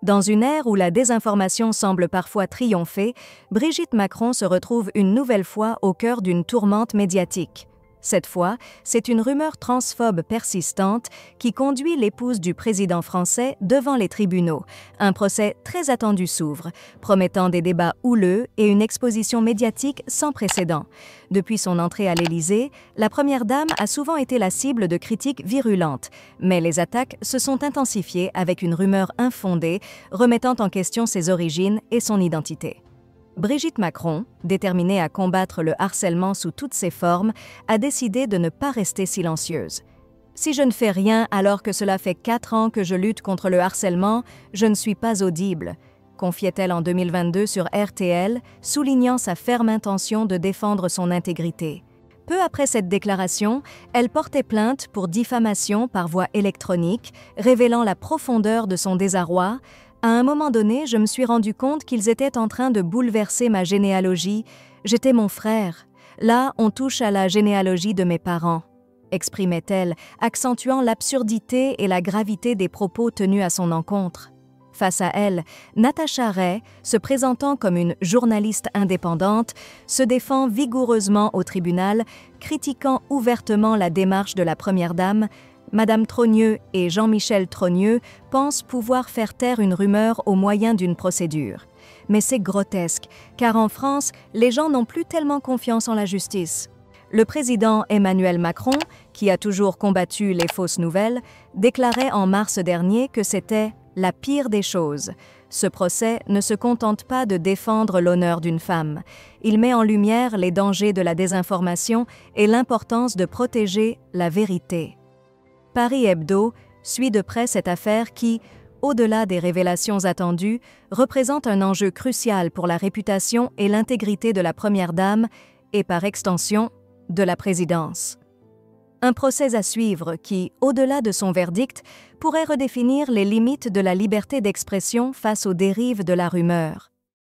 Dans une ère où la désinformation semble parfois triompher, Brigitte Macron se retrouve une nouvelle fois au cœur d'une tourmente médiatique. Cette fois, c'est une rumeur transphobe persistante qui conduit l'épouse du président français devant les tribunaux. Un procès très attendu s'ouvre, promettant des débats houleux et une exposition médiatique sans précédent. Depuis son entrée à l'Élysée, la première dame a souvent été la cible de critiques virulentes, mais les attaques se sont intensifiées avec une rumeur infondée, remettant en question ses origines et son identité. Brigitte Macron, déterminée à combattre le harcèlement sous toutes ses formes, a décidé de ne pas rester silencieuse. « Si je ne fais rien alors que cela fait 4 ans que je lutte contre le harcèlement, je ne suis pas audible », confiait-elle en 2022 sur RTL, soulignant sa ferme intention de défendre son intégrité. Peu après cette déclaration, elle portait plainte pour diffamation par voie électronique, révélant la profondeur de son désarroi. « À un moment donné, je me suis rendu compte qu'ils étaient en train de bouleverser ma généalogie. J'étais mon frère. Là, on touche à la généalogie de mes parents », exprimait-elle, accentuant l'absurdité et la gravité des propos tenus à son encontre. Face à elle, Natacha Ray, se présentant comme une journaliste indépendante, se défend vigoureusement au tribunal, critiquant ouvertement la démarche de la Première Dame. Madame Trogneux et Jean-Michel Trogneux pensent pouvoir faire taire une rumeur au moyen d'une procédure. Mais c'est grotesque, car en France, les gens n'ont plus tellement confiance en la justice. Le président Emmanuel Macron, qui a toujours combattu les fausses nouvelles, déclarait en mars dernier que c'était « la pire des choses ». Ce procès ne se contente pas de défendre l'honneur d'une femme. Il met en lumière les dangers de la désinformation et l'importance de protéger la vérité. Paris Hebdo suit de près cette affaire qui, au-delà des révélations attendues, représente un enjeu crucial pour la réputation et l'intégrité de la Première Dame et, par extension, de la présidence. Un procès à suivre qui, au-delà de son verdict, pourrait redéfinir les limites de la liberté d'expression face aux dérives de la rumeur.